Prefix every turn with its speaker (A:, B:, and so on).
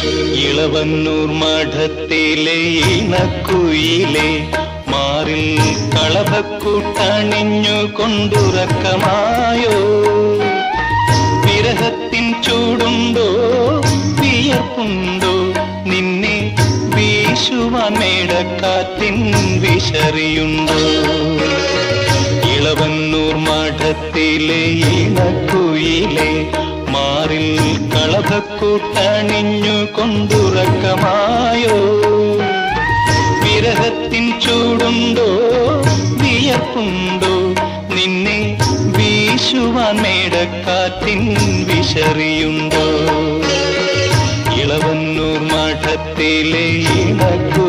A: ഇളവന്നൂർ മഠത്തിലെ ഇണക്കുയിലെ മാറിൽ കളഭക്കൂട്ടണിഞ്ഞു കൊണ്ടുറക്കമായോ? വിരഹത്തിൻ ചൂടുണ്ടോ വിയർപ്പുണ്ടോ നിന്നെ വീശുവാൻ മേടക്കാറ്റിൻ വിശറിയുണ്ടോ? ഇളവന്നൂർ മഠത്തിലെ ഇണക്കുയിലെ മാറിൽ കളഭക്കൂട്ടണിഞ്ഞു കൊണ്ടുറക്കമായോ? വിരഹത്തിൻ ചൂടുണ്ടോ വിയർപ്പുണ്ടോ നിന്നെ വീശുവാൻ മേടക്കാറ്റിൻ വിശറിയുണ്ടോ? ഇളവന്നൂർ മഠത്തിലെ ഇണക്കു